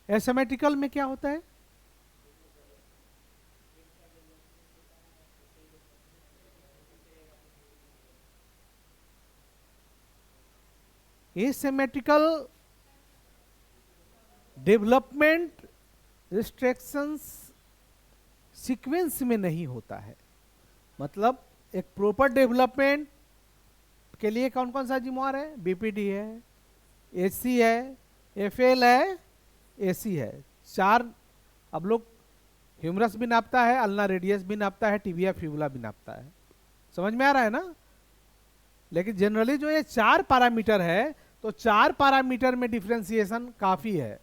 Asymmetrical में क्या होता है? एसिमेट्रिकल डेवलपमेंट रिस्ट्रिक्शंस सीक्वेंस में नहीं होता है। मतलब एक प्रॉपर डेवलपमेंट के लिए कौन कौन सा जिम्मेवार है? बीपीडी है, एसी है, एफएल है, एसी है। चार। अब लोग ह्यूमरस भी नापता है, अल्ना रेडियस भी नापता है, टिबिया फिबुला भी नापता है। समझ में आ रहा है ना? लेकिन जनरली जो ये चार पैरामीटर है, तो चार पैरामीटर में डिफरेंशिएशन काफी है।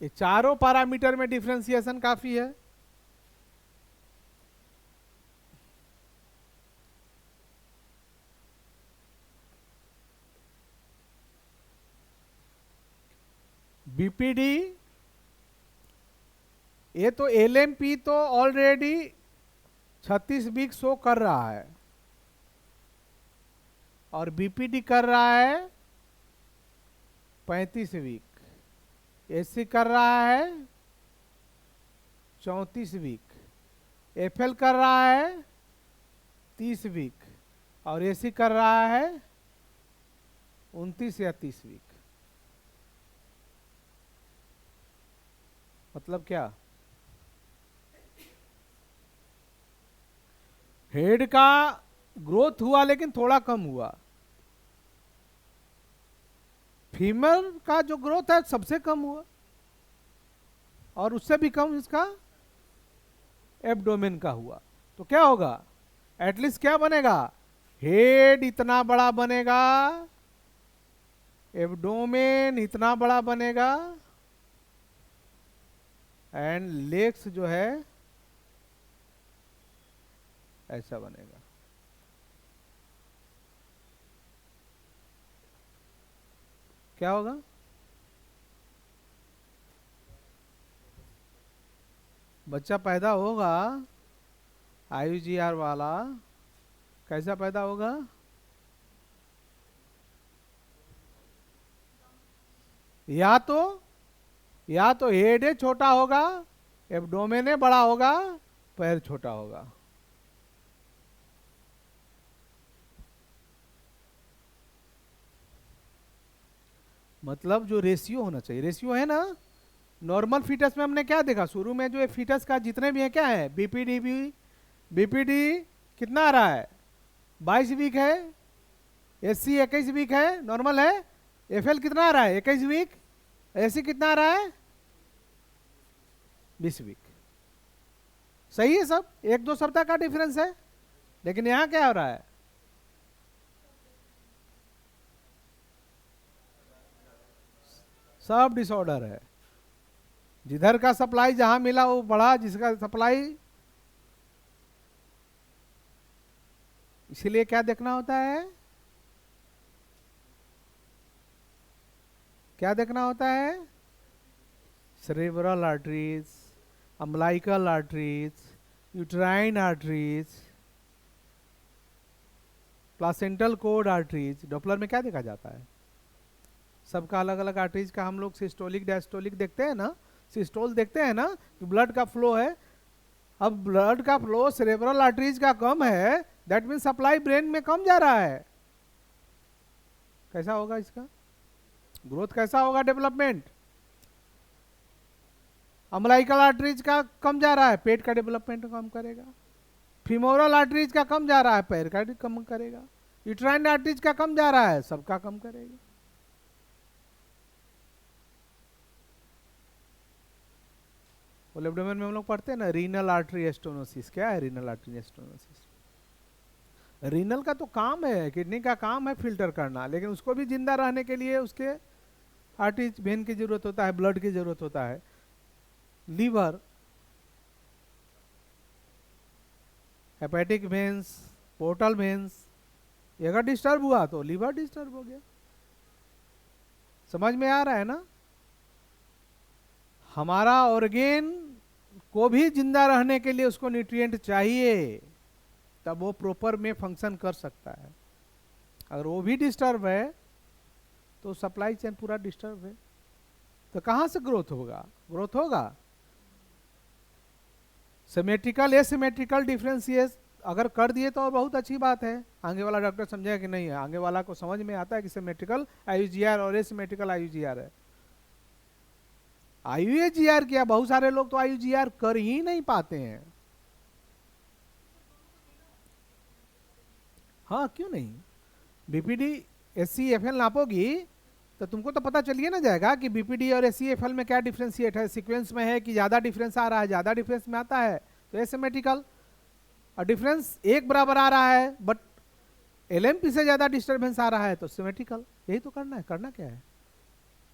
ये चारों पैरामीटर में डिफरेंशिएशन काफी है। बीपीडी, ये तो एलएमपी तो ऑलरेडी 36 वीक शो कर रहा है, और बीपीडी कर रहा है 35 वीक। एसी कर रहा है 34 वीक। एफएल कर रहा है 30 वीक, और एसी कर रहा है 29 या 30 वीक। मतलब क्या? हेड का ग्रोथ हुआ लेकिन थोड़ा कम हुआ। फीमेल का जो ग्रोथ है सबसे कम हुआ, और उससे भी कम इसका एब्डोमेन का हुआ। तो क्या होगा? एटलीस्ट क्या बनेगा? हेड इतना बड़ा बनेगा, एब्डोमेन इतना बड़ा बनेगा, एंड लेग्स जो है ऐसा बनेगा। क्या होगा? बच्चा पैदा होगा आईयूजीआर वाला, कैसा पैदा होगा? या तो हेड छोटा होगा, एब्डोमेन बड़ा होगा, पैर छोटा होगा। मतलब जो रेशियो होना चाहिए, रेशियो है ना। नॉर्मल फीटस में हमने क्या देखा? शुरू में जो फीटस का जितने भी है क्या है? बीपीडी भी, बीपीडी कितना आ रहा है? 22 वीक है। एससी 21 वीक है, नॉर्मल है। एफएल कितना आ रहा है? 21 वीक। एसी कितना आ रहा है? 20 वीक। सही है सब, एक दो सप्ताह का डिफरेंस है। लेकिन यहां क्या हो रहा है? सब डिसऑर्डर है। जिधर का सप्लाई जहां मिला वो बढ़ा, जिसका सप्लाई। इसीलिए क्या देखना होता है? क्या देखना होता है? Cerebral arteries, umbilical arteries, uterine arteries, placental code arteries. Doppler में क्या देखा जाता है? सबका अलग अलग आर्टरीज का हम लोग सिस्टोलिक डायस्टोलिक देखते हैं ना। सिस्टोल देखते हैं ना, कि ब्लड का फ्लो है। अब ब्लड का फ्लो सेरेब्रल आर्टरीज का कम है, दैट मीन सप्लाई ब्रेन में कम जा रहा है। कैसा होगा इसका ग्रोथ? कैसा होगा डेवलपमेंट? अम्बलाइकल आर्टरीज का कम जा रहा है, पेट का डेवलपमेंट कम करेगा। फीमोरल आर्टरीज का कम जा रहा है, पैर का कम करेगा। यूट्राइन आर्टरीज का कम जा रहा है, सबका कम करेगा। एब्डोमेन में हम लोग पढ़ते हैं ना, रीनल आर्टरी स्टेनोसिस। क्या है रीनल आर्टरी स्टेनोसिस? रीनल का तो काम है, किडनी का काम है फिल्टर करना, लेकिन उसको भी जिंदा रहने के लिए उसके आर्टरीज वेन की जरूरत होता है, ब्लड की जरूरत होता है। Liver, hepatic veins, portal veins, ये अगर डिस्टर्ब हुआ तो लीवर डिस्टर्ब हो गया। समझ में आ रहा है ना? हमारा ऑर्गेन को भी जिंदा रहने के लिए उसको न्यूट्रिएंट चाहिए। तब वो प्रॉपर में फंक्शन कर सकता है। अगर वो भी डिस्टर्ब है तो सप्लाई चेन पूरा डिस्टर्ब है, तो कहाँ से ग्रोथ होगा? ग्रोथ होगा सिमेट्रिकल एसिमेट्रिकल डिफरेंशिएट अगर कर दिए तो और बहुत अच्छी बात है। आगे वाला डॉक्टर समझेगा कि नहीं है, आगे वाला को समझ में आता है कि सिमेट्रिकल आईयूजीआर और एसिमेट्रिकल आईयूजीआर है। आईयूजीआर किया, बहुत सारे लोग तो आईयूजीआर कर ही नहीं पाते हैं। हाँ क्यों नहीं, बीपीडी एससीएफएल नापोगी तो तुमको तो पता चलिए ना जाएगा कि बीपीडी और एससीएफएल में क्या डिफरेंशिएट है, सीक्वेंस में है कि ज्यादा डिफरेंस आ रहा है, ज्यादा डिफरेंस में आता है तो एसिमेट्रिकल, और डिफरेंस एक बराबर आ रहा है बट एलएमपी से ज्यादा डिस्टर्बेंस आ रहा है तो सिमेट्रिकल। यही तो करना है, करना क्या है?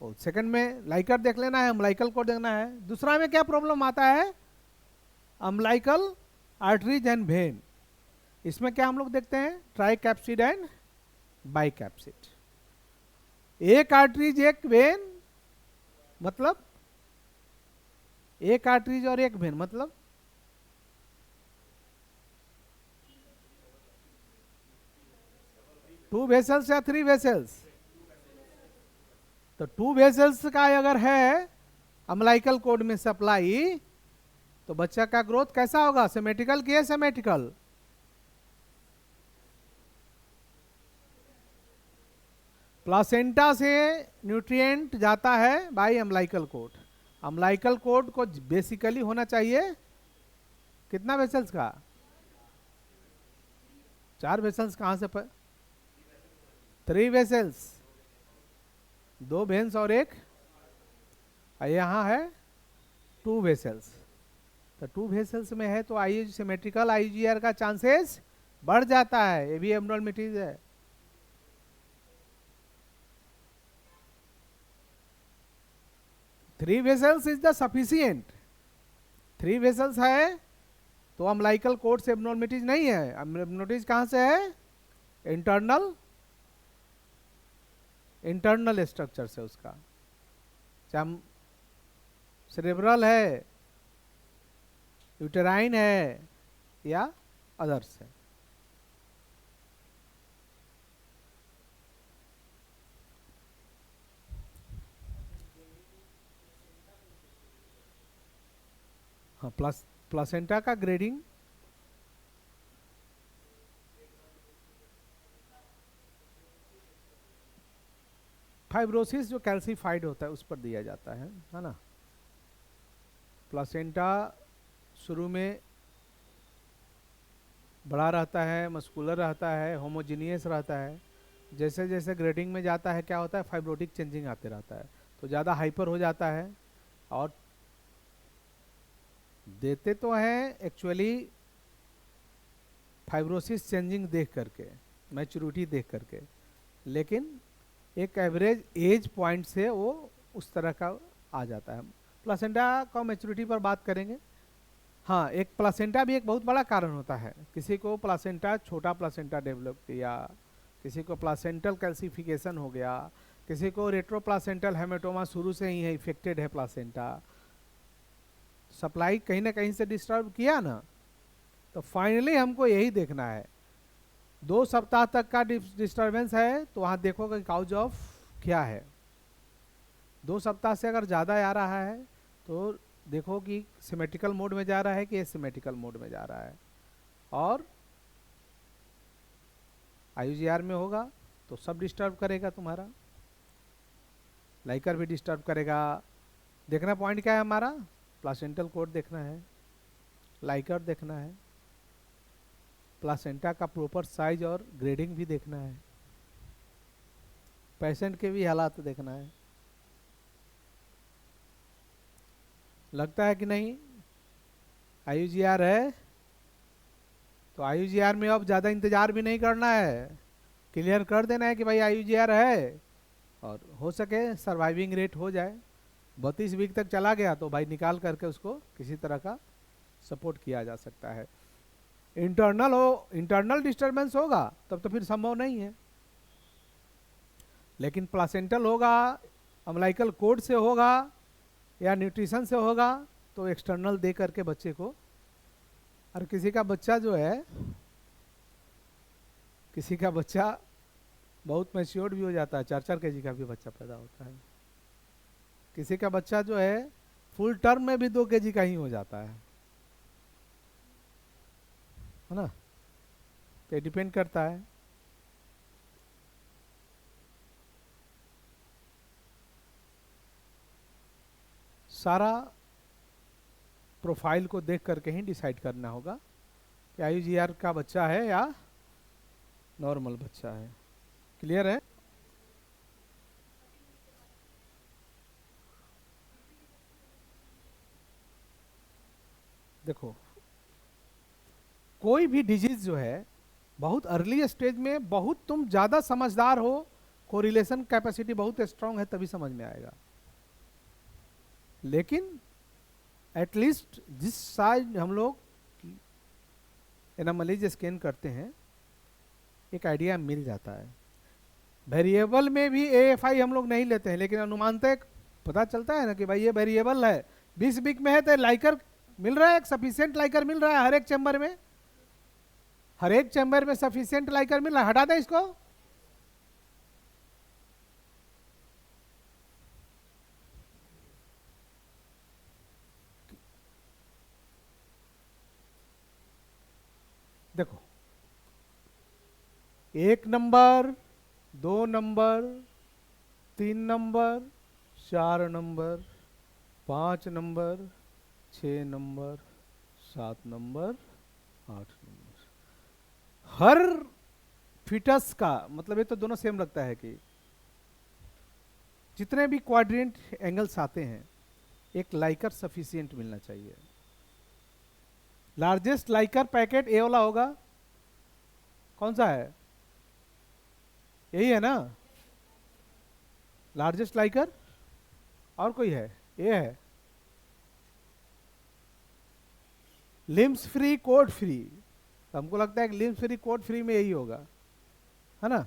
और सेकंड में लाइकर देख लेना है, अम्लाइकल को देखना है। दूसरा में क्या प्रॉब्लम आता है? Umbilical arteries and when. इसमें क्या हम लोग देखते हैं? Try capsid and by capsid. एक आर्टरीज एक वेन मतलब, एक आर्टरीज और एक वेन मतलब टू वेसल्स या थ्री वेसल्स? तो टू वेसल्स का अगर है अम्लाइकल कोड में सप्लाई तो बच्चा का ग्रोथ कैसा होगा? सिमेट्रिकल कि एसिमेट्रिकल? प्लासेंटा से न्यूट्रिएंट जाता है by umbilical cord. Umbilical cord को बेसिकली होना चाहिए कितना वेसल्स का? 4 वेसल्स। कहां से 3 वेसल्स, 2 वेन्स और एक, यहां है 2 वेसल्स। तो 2 वेसल्स में है तो आई सिमेट्रिकल आईयूजीआर का चांसेस बढ़ जाता है। ये भी एब्नॉर्मलिटीज है। Three vessels is the sufficient. 3 vessels है तो अम्लाइकल कोड से एब्नॉर्मलिटीज नहीं है। एब्नॉर्मलिटीज कहां से है? इंटरनल स्ट्रक्चर से उसका, चाहे सेरेब्रल है, यूटेराइन है या अदर्स है। हाँ प्लासेंटा का ग्रेडिंग फाइब्रोसिस जो कैल्सीफाइड होता है उस पर दिया जाता है ना। प्लासेंटा शुरू में बड़ा रहता है, मस्कुलर रहता है, होमोजीनियस रहता है। जैसे जैसे ग्रेडिंग में जाता है क्या होता है? फाइब्रोटिक चेंजिंग आते रहता है, तो ज़्यादा हाइपर हो जाता है। और देते तो हैं एक्चुअली फाइब्रोसिस चेंजिंग देख करके, मैच्योरिटी देख करके, लेकिन एक एवरेज एज पॉइंट से वो उस तरह का आ जाता है। प्लासेंटा का मैच्योरिटी पर बात करेंगे। हाँ, एक प्लासेंटा भी एक बहुत बड़ा कारण होता है। किसी को प्लासेंटा, छोटा प्लासेंटा डेवलप किया, किसी को प्लासेंटल कैल्सिफिकेशन हो गया, किसी को रेट्रोप्लासेंटल हेमेटोमा शुरू से ही है, इफेक्टेड है प्लासेंटा, सप्लाई कहीं ना कहीं से डिस्टर्ब किया ना, तो फाइनली हमको यही देखना है। 2 सप्ताह तक का डिस्टर्बेंस है तो वहाँ देखोगे काउज ऑफ क्या है। 2 सप्ताह से अगर ज़्यादा आ रहा है तो देखो कि सिमेट्रिकल मोड में जा रहा है कि एसिमेट्रिकल मोड में जा रहा है। और आईयूजीआर में होगा तो सब डिस्टर्ब करेगा, तुम्हारा लाइकर भी डिस्टर्ब करेगा। देखना पॉइंट क्या है हमारा? प्लासेंटल कोड देखना है, लाइकर देखना है, प्लासेंटा का प्रॉपर साइज और ग्रेडिंग भी देखना है, पेशेंट के भी हालात देखना है। लगता है कि नहीं आईयूजीआर है तो आईयूजीआर में अब ज़्यादा इंतजार भी नहीं करना है, क्लियर कर देना है कि भाई आईयूजीआर है, और हो सके सर्वाइविंग रेट हो जाए। 32 वीक तक चला गया तो भाई निकाल करके उसको किसी तरह का सपोर्ट किया जा सकता है। इंटरनल डिस्टर्बेंस होगा तब तो फिर संभव नहीं है, लेकिन प्लासेंटल होगा, अम्लाइकल कोड से होगा या न्यूट्रिशन से होगा तो एक्सटर्नल दे करके बच्चे को। और किसी का बच्चा जो है किसी का बच्चा बहुत मैच्योर्ड भी हो जाता है, 4-4 kg का भी बच्चा पैदा होता है। किसी का बच्चा जो है फुल टर्म में भी 2 kg का ही हो जाता है ना। तो डिपेंड करता है। सारा प्रोफाइल को देख करके ही डिसाइड करना होगा कि IUGR का बच्चा है या नॉर्मल बच्चा है। क्लियर है? देखो, कोई भी डिजीज जो है बहुत अर्ली स्टेज में, बहुत तुम ज्यादा समझदार हो, कोरिलेशन कैपेसिटी बहुत स्ट्रांग है, तभी समझ में आएगा। लेकिन एटलीस्ट जिस साइज हम लोग एनामलीज स्कैन करते हैं, एक आइडिया मिल जाता है। वेरिएबल में भी AFI हम लोग नहीं लेते हैं, लेकिन अनुमानतः पता चलता है ना कि भाई ये वेरिएबल है, 20 वीक में है तो लाइकर मिल रहा है, एक सफिशियंट लाइकर मिल रहा है हर एक चैम्बर में, हर एक चैम्बर में सफिशियंट लाइकर मिल रहा है। हटा दें इसको। देखो, 1 number, 2 number, 3 number, 4 number, 5 number, 6 number, 7 number, 8 number, हर फिटस का मतलब ये तो दोनों सेम लगता है कि जितने भी क्वाड्रेंट एंगल्स आते हैं, एक लाइकर सफिशियंट मिलना चाहिए। लार्जेस्ट लाइकर पैकेट ए वाला होगा। कौन सा है? यही है ना लार्जेस्ट लाइकर? और कोई है? ये है लिम्स फ्री कोड फ्री। तो हमको लगता है कि लिम्स फ्री कोड फ्री में यही होगा, है ना।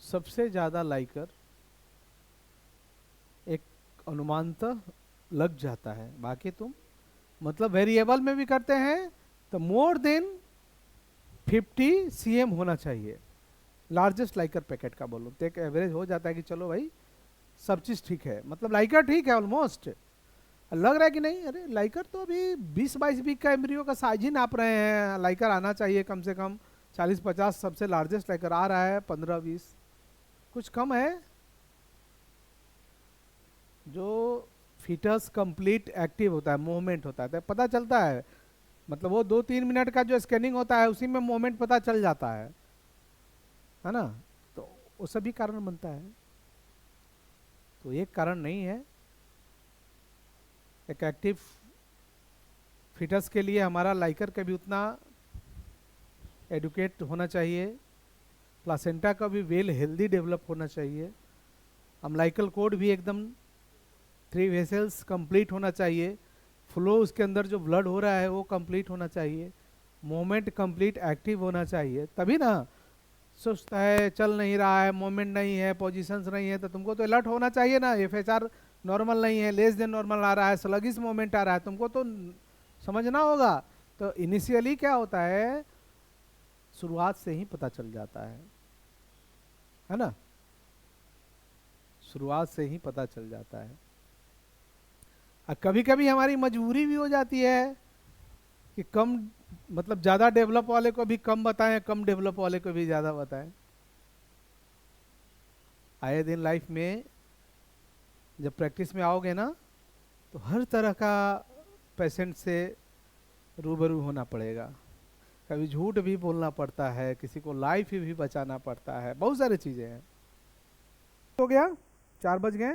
सबसे ज्यादा लाइकर एक अनुमानतः लग जाता है, बाकी तुम मतलब वेरिएबल में भी करते हैं तो मोर देन 50 cm होना चाहिए। लार्जेस्ट लाइकर पैकेट का बोलो तो एक एवरेज हो जाता है कि चलो भाई सब चीज ठीक है, मतलब लाइकर ठीक है ऑलमोस्ट। लग रहा है कि नहीं, अरे लाइकर तो अभी 20-22 वीक का एम्ब्रियो का साइज ही नाप रहे हैं, लाइकर आना चाहिए कम से कम 40-50। सबसे लार्जेस्ट लाइकर आ रहा है 15-20, कुछ कम है। जो फीटस कंप्लीट एक्टिव होता है, मूवमेंट होता है, तो पता चलता है, मतलब वो 2-3 मिनट का जो स्कैनिंग होता है उसी में मूवमेंट पता चल जाता है ना। तो वो सभी कारण बनता है, तो एक कारण नहीं है। एक एक्टिव फीटस के लिए हमारा लाइकर का भी उतना एडुकेट होना चाहिए, प्लासेंटा का भी वेल हेल्दी डेवलप होना चाहिए, अम्लाइकल कोड भी एकदम 3 वेसल्स कंप्लीट होना चाहिए, फ्लो उसके अंदर जो ब्लड हो रहा है वो कंप्लीट होना चाहिए, मोमेंट कंप्लीट एक्टिव होना चाहिए, तभी ना। सुस्त है, चल नहीं रहा है, मोमेंट नहीं है, पोजीशंस नहीं है, तो तुमको तो अलर्ट होना चाहिए ना। FHR नॉर्मल नहीं है, लेस देन नॉर्मल आ रहा है, स्लगिश मोमेंट आ रहा है, तुमको तो समझना होगा। तो इनिशियली क्या होता है, शुरुआत से ही पता चल जाता है ना, शुरुआत से ही पता चल जाता है। और कभी कभी हमारी मजबूरी भी हो जाती है कि कम मतलब ज़्यादा डेवलप वाले को भी कम बताएं, कम डेवलप वाले को भी ज़्यादा बताएं। आए दिन लाइफ में जब प्रैक्टिस में आओगे ना, तो हर तरह का पेशेंट से रूबरू होना पड़ेगा। कभी झूठ भी बोलना पड़ता है, किसी को लाइफ भी बचाना पड़ता है, बहुत सारी चीज़ें हैं। हो गया, 4 बज गए।